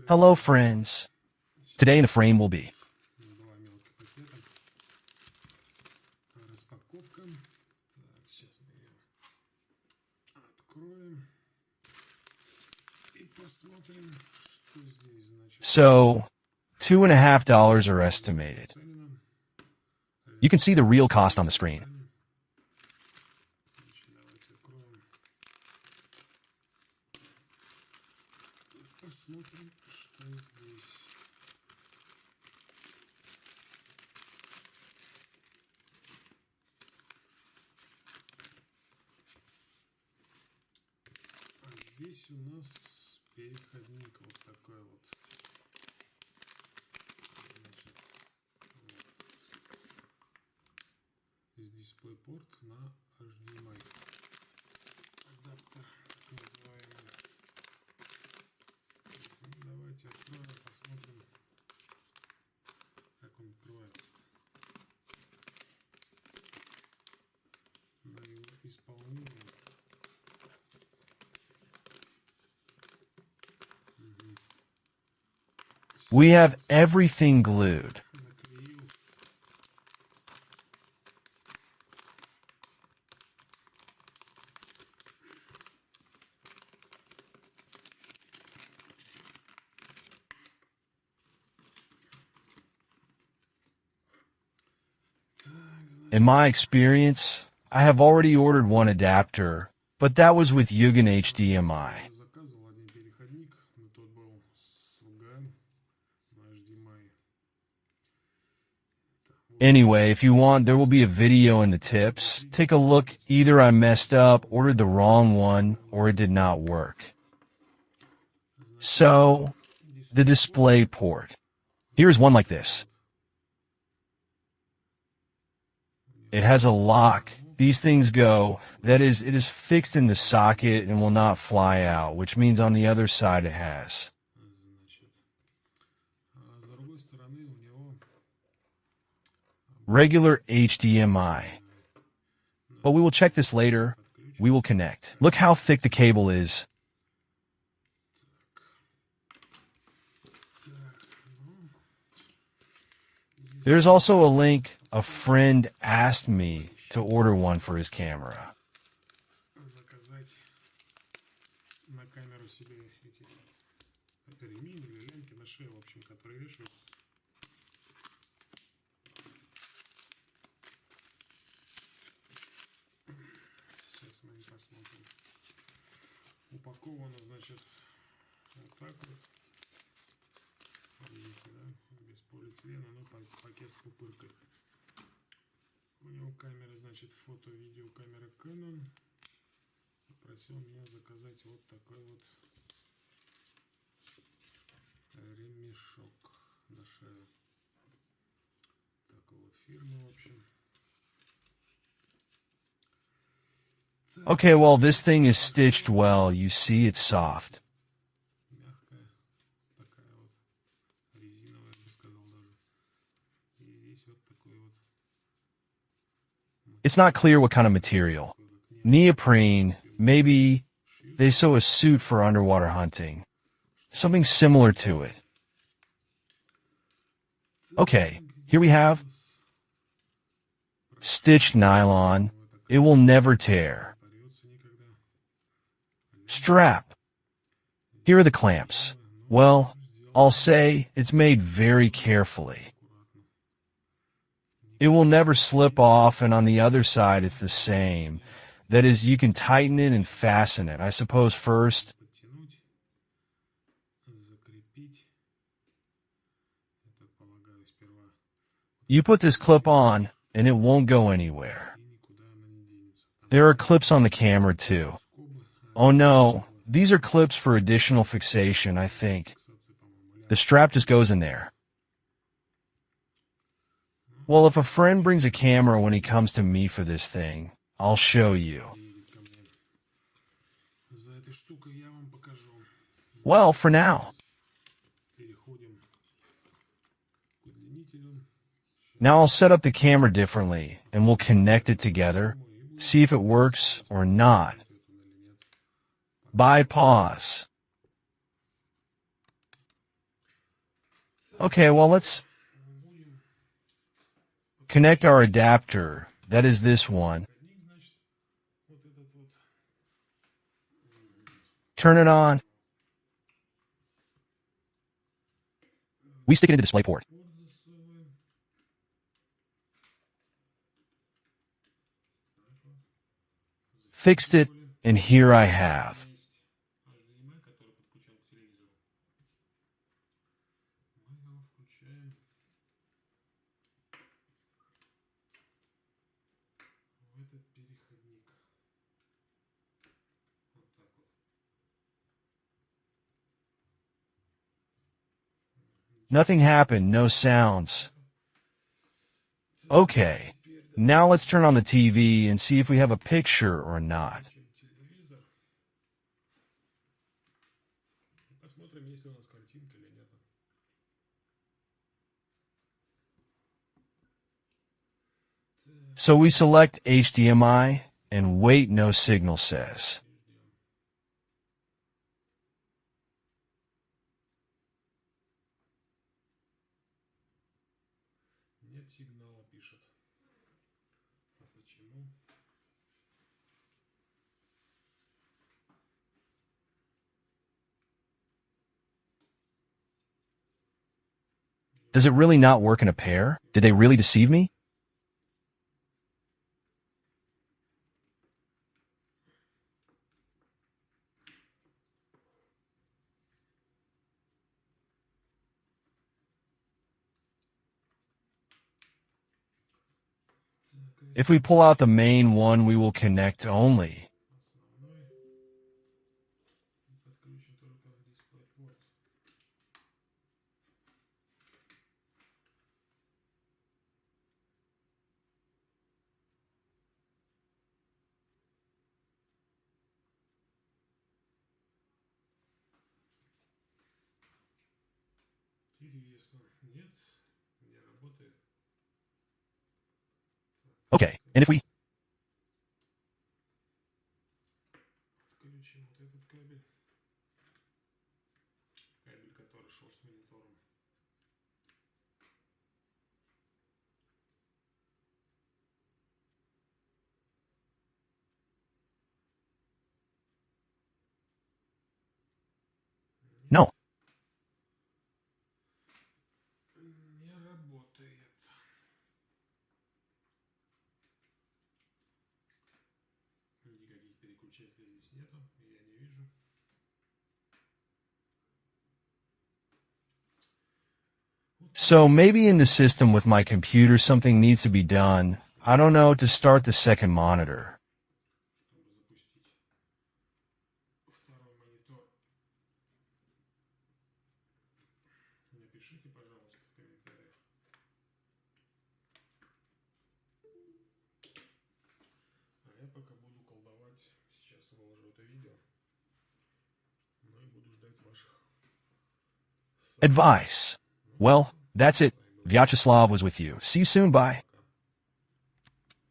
Hello friends. Today in the frame will be so $2.50 are estimated. You can see the real cost on the screen. Здесь у нас переходник вот такой вот. Значит, вот. Дисплей-порт на HDMI. Адаптер называемый. Ну, давайте откроем, посмотрим, как он открывается. На его исполнение. We have everything glued. In my experience, I have already ordered one adapter, but that was with Yugen HDMI. Anyway, if you want, there will be a video in the tips. Take a look. Either I messed up, ordered the wrong one, or it did not work. So, the display port. Here's one like this. It has a lock. These things go. That is, it is fixed in the socket and will not fly out, which means on the other side it has. Regular HDMI. But we will check this later. We will connect. Look how thick the cable is. There's also a link. A friend asked me to order one for his camera. Упаковано, значит, вот так вот. Видите, да? Без полиэтилена, но пакет с пупыркой. У него камера, значит, фото-видеокамера Canon. Попросил меня заказать вот такой вот ремешок на шею. Такой вот фирмы, в общем. Okay, well, this thing is stitched well. You see it's soft. It's not clear what kind of material. Neoprene, maybe they sew a suit for underwater hunting. Something similar to it. Okay, here we have stitched nylon. It will never tear. Strap. Here are the clamps. Well, I'll say it's made very carefully. It will never slip off, and on the other side it's the same. That is, you can tighten it and fasten it. I suppose first. You put this clip on, and it won't go anywhere. There are clips on the camera too. Oh no, these are clips for additional fixation, I think. The strap just goes in there. Well, if a friend brings a camera when he comes to me for this thing, I'll show you. Well, for now. Now I'll set up the camera differently, and we'll connect it together, see if it works or not. By pause. Okay, well, let's Будем connect our adapter. That is this one. переходник, значит, вот этот вот. Turn it on. We stick it into DisplayPort. Порт засовываем. Fixed it, and here I have. Есть HDMI, который подключен к телевизору. Мы его включаем в этот переходник. Вот так вот. Nothing happened, no sounds. Okay, now let's turn on the TV and see if we have a picture or not. Включим телевизор. Посмотрим, есть ли у нас картинка или нет. So we select HDMI and wait, no signal says. Нет сигнала, пишет. А почему? Does it really not work in a pair? Did they really deceive me? Так, If we pull out the main one, we will connect only. основной. Подключен только в DisplayPort. Интересно. Нет, не работает. Okay, and if we Включим вот этот кабель. Кабель, который шел с монитором. no. Не работает. Никаких переключателей здесь нету, я не вижу. So maybe in the system with my computer something needs to be done. I don't know, to start the second monitor. Чтобы запустить второй монитор. Напишите, пожалуйста, в комментариях. А я пока буду колдовать. Сейчас выложу это видео. Ну и буду ждать ваших Advice. Well, that's it. Vyacheslav was with you. See you soon, bye.